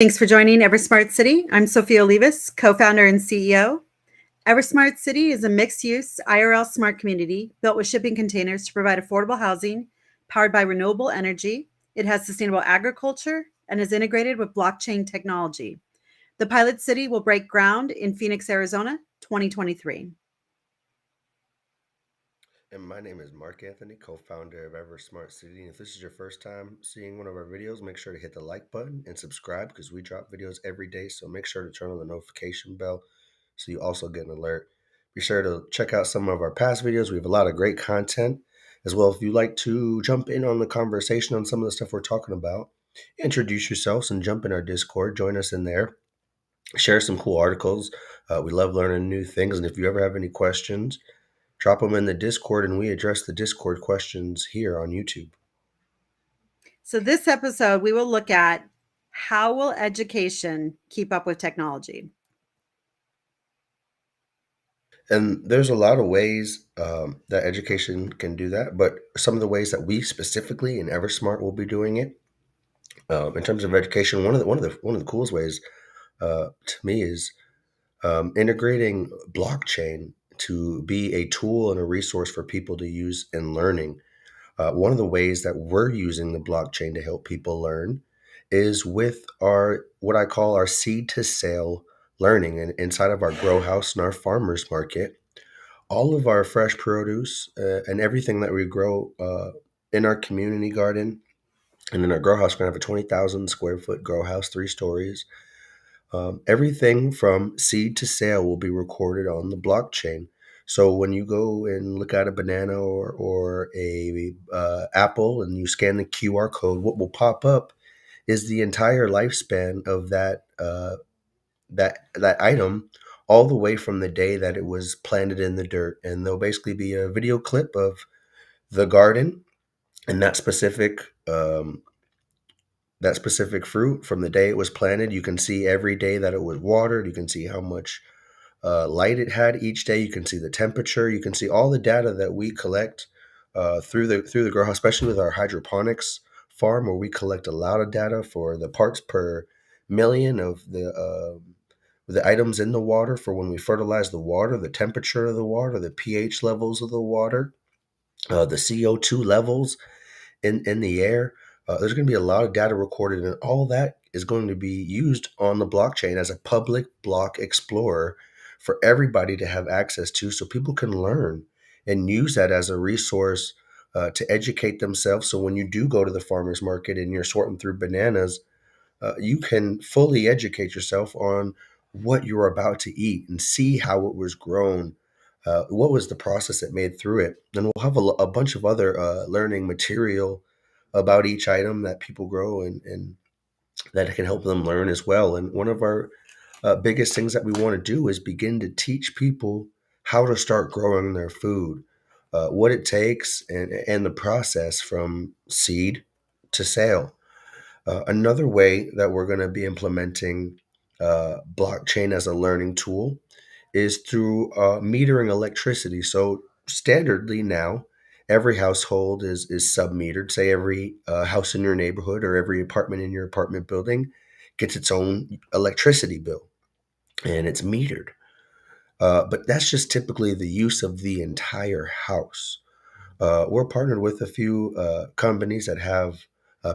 Thanks for joining EverSmart City. I'm Sophia Olivas, co-founder and CEO. EverSmart City is a mixed-use IRL smart community built with shipping containers to provide affordable housing, powered by renewable energy. It has sustainable agriculture and is integrated with blockchain technology. The pilot city will break ground in Phoenix, Arizona, 2023. And my name is Mark Anthony, co-founder of EverSmart City. And if this is your first time seeing one of our videos, make sure to hit the like button and subscribe because we drop videos every day. So make sure to turn on the notification bell so you also get an alert. Be sure to check out some of our past videos. We have a lot of great content as well. If you'd like to jump in on the conversation on some of the stuff we're talking about, introduce yourselves and jump in our Discord. Join us in there. Share some cool articles. We love learning new things. And if you ever have any questions, drop them in the Discord and we address the Discord questions here on YouTube. So this episode, we will look at how will education keep up with technology? And there's a lot of ways that education can do that, but some of the ways that we specifically in EverSmart will be doing it in terms of education, one of the coolest ways to me is integrating blockchain to be a tool and a resource for people to use in learning. One of the ways that we're using the blockchain to help people learn is with our what I call our seed to sale learning. And inside of our grow house and our farmers market, all of our fresh produce and everything that we grow in our community garden and in our grow house, we're going to have a 20,000 square foot grow house, 3 stories. Everything from seed to sale will be recorded on the blockchain. So when you go and look at a banana or a apple and you scan the QR code, what will pop up is the entire lifespan of that item, all the way from the day that it was planted in the dirt. And there'll basically be a video clip of the garden and that specific fruit from the day it was planted. You can see every day that it was watered. You can see how much light it had each day. You can see the temperature. You can see all the data that we collect through the grow house, especially with our hydroponics farm, where we collect a lot of data for the parts per million of the items in the water for when we fertilize the water, the temperature of the water, the pH levels of the water, the CO2 levels in the air. There's going to be a lot of data recorded, and all that is going to be used on the blockchain as a public block explorer for everybody to have access to so people can learn and use that as a resource to educate themselves. So when you do go to the farmer's market and you're sorting through bananas, you can fully educate yourself on what you're about to eat and see how it was grown. What was the process that made through it? And we'll have a bunch of other learning material about each item that people grow and that can help them learn as well. And one of our biggest things that we want to do is begin to teach people how to start growing their food, what it takes, and the process from seed to sale. Another way that we're going to be implementing blockchain as a learning tool is through metering electricity. So standardly now, every household is sub-metered. Say every house in your neighborhood or every apartment in your apartment building gets its own electricity bill, and it's metered. But that's just typically the use of the entire house. We're partnered with a few companies that have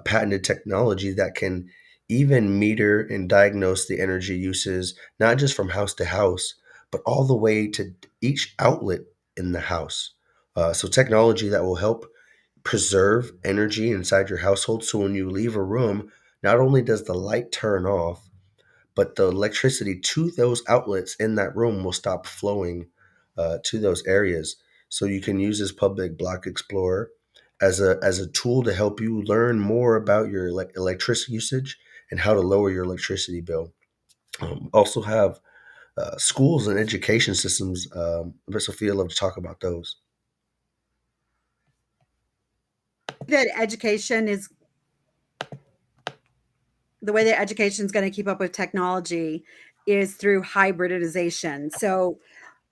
patented technology that can even meter and diagnose the energy uses, not just from house to house, but all the way to each outlet in the house. So technology that will help preserve energy inside your household. So when you leave a room, not only does the light turn off, but the electricity to those outlets in that room will stop flowing to those areas. So you can use this public block explorer as a tool to help you learn more about your electricity usage and how to lower your electricity bill. Also have schools and education systems. Sophia, love to talk about those. That education is the way that education is going to keep up with technology is through hybridization. So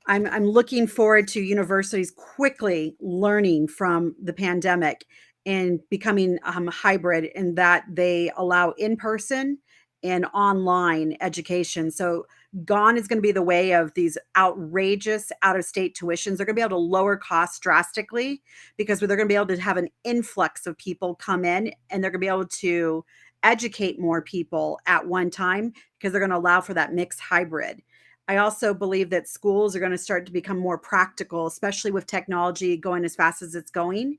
I'm looking forward to universities quickly learning from the pandemic and becoming hybrid in that they allow in person and online education. So gone is going to be the way of these outrageous out of state tuitions. They're going to be able to lower costs drastically because they're going to be able to have an influx of people come in, and they're going to be able to educate more people at one time because they're going to allow for that mixed hybrid. I also believe that schools are going to start to become more practical, especially with technology going as fast as it's going.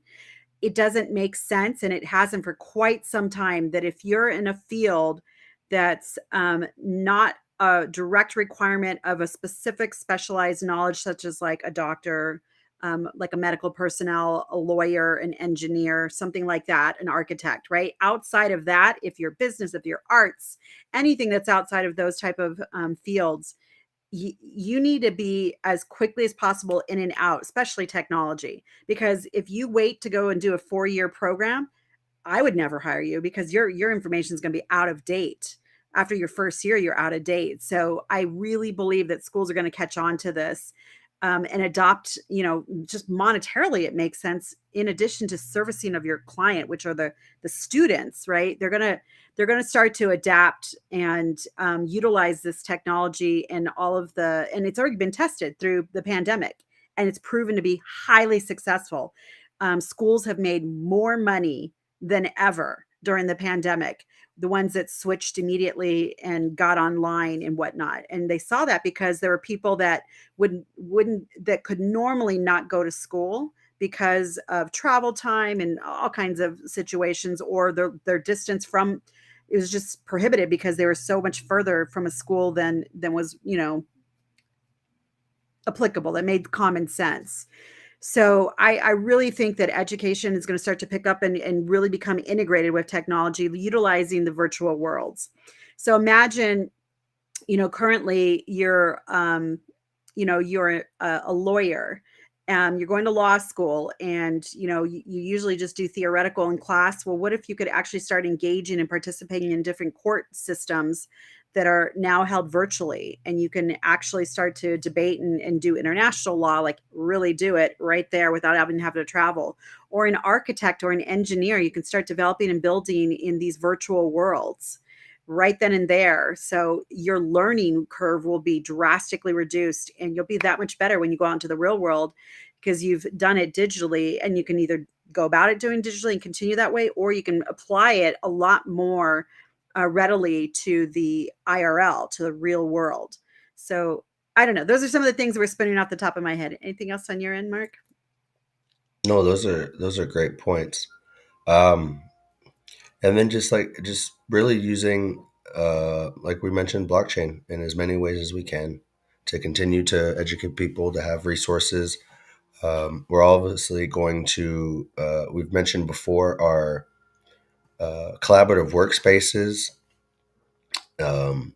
It doesn't make sense, and it hasn't for quite some time, that if you're in a field that's not a direct requirement of a specific specialized knowledge, such as like a doctor, like a medical personnel, a lawyer, an engineer, something like that, an architect, right? Outside of that, if you're business, if you're arts, anything that's outside of those type of fields, you need to be as quickly as possible in and out, especially technology. Because if you wait to go and do a 4-year program, I would never hire you because your information is going to be out of date. After your first year, you're out of date. So I really believe that schools are going to catch on to this, and adopt, just monetarily, it makes sense in addition to servicing of your client, which are the students, right? They're going to start to adapt and utilize this technology and and it's already been tested through the pandemic, and it's proven to be highly successful. Schools have made more money than ever during the pandemic, the ones that switched immediately and got online and whatnot. And they saw that because there were people that wouldn't that could normally not go to school because of travel time and all kinds of situations, or their distance from, it was just prohibited because they were so much further from a school than was, applicable, that made common sense. So I really think that education is going to start to pick up and really become integrated with technology, utilizing the virtual worlds. So imagine, currently you're a lawyer, you're going to law school, and you usually just do theoretical in class. Well, what if you could actually start engaging and participating in different court systems that are now held virtually, and you can actually start to debate and do international law, like really do it right there without having to travel. Or an architect or an engineer, you can start developing and building in these virtual worlds right then and there. So your learning curve will be drastically reduced, and you'll be that much better when you go out into the real world because you've done it digitally, and you can either go about it doing digitally and continue that way, or you can apply it a lot more readily to the IRL, to the real world. So I don't know. Those are some of the things that were spinning off the top of my head. Anything else on your end, Mark? No, those are great points. Um, and then just really using, like we mentioned, blockchain in as many ways as we can to continue to educate people, to have resources. We're obviously going to, we've mentioned before, our collaborative workspaces, um,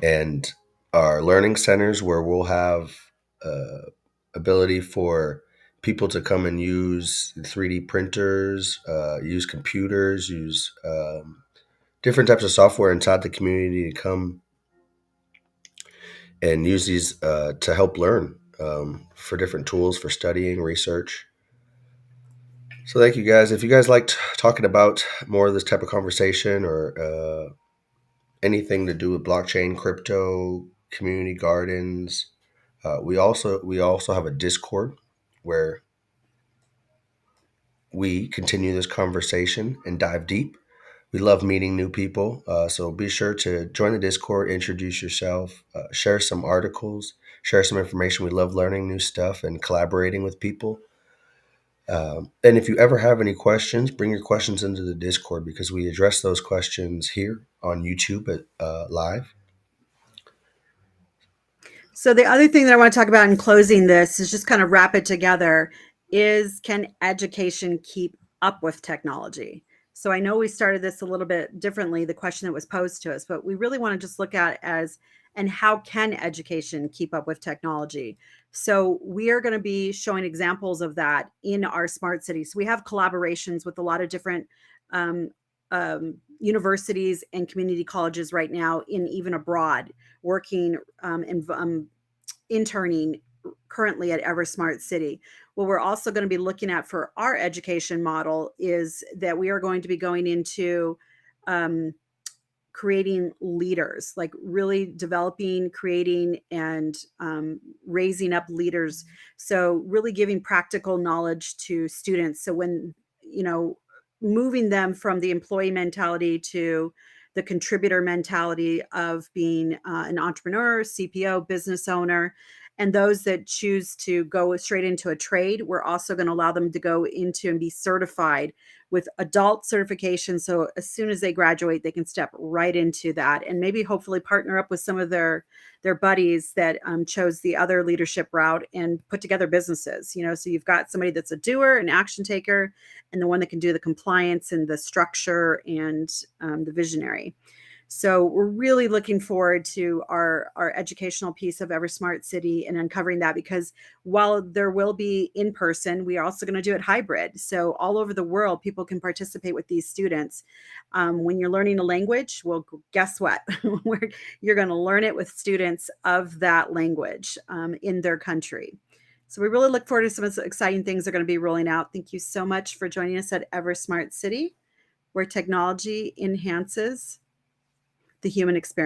and our learning centers, where we'll have uh, ability for people to come and use 3D printers, use computers, use different types of software inside the community to come and use these to help learn, for different tools for studying, research. So thank you guys. If you guys liked talking about more of this type of conversation, or anything to do with blockchain, crypto, community gardens, we also have a Discord where we continue this conversation and dive deep. We love meeting new people, so be sure to join the Discord, introduce yourself, share some articles, share some information. We love learning new stuff and collaborating with people. And if you ever have any questions, bring your questions into the Discord, because we address those questions here on YouTube at live. So the other thing that I want to talk about in closing this is just kind of wrap it together, is, can education keep up with technology? So I know we started this a little bit differently, the question that was posed to us, but we really want to just look at it as, and how can education keep up with technology? So we are going to be showing examples of that in our smart city. So we have collaborations with a lot of different um, universities and community colleges right now, in even abroad, working and interning currently at EverSmart City. What we're also going to be looking at for our education model is that we are going to be going into um, creating leaders, like really developing, creating, and raising up leaders. So really giving practical knowledge to students. So when, you know, moving them from the employee mentality to the contributor mentality of being an entrepreneur, CPO, business owner. And those that choose to go straight into a trade, we're also going to allow them to go into and be certified with adult certification. So as soon as they graduate, they can step right into that and maybe hopefully partner up with some of their buddies that chose the other leadership route and put together businesses. You know, so you've got somebody that's a doer, an action taker, and the one that can do the compliance and the structure and the visionary. So we're really looking forward to our educational piece of EverSmart City and uncovering that, because while there will be in person, we are also going to do it hybrid. So all over the world, people can participate with these students. When you're learning a language, well, guess what? You're going to learn it with students of that language in their country. So we really look forward to some of the exciting things that are going to be rolling out. Thank you so much for joining us at EverSmart City, where technology enhances the human experience.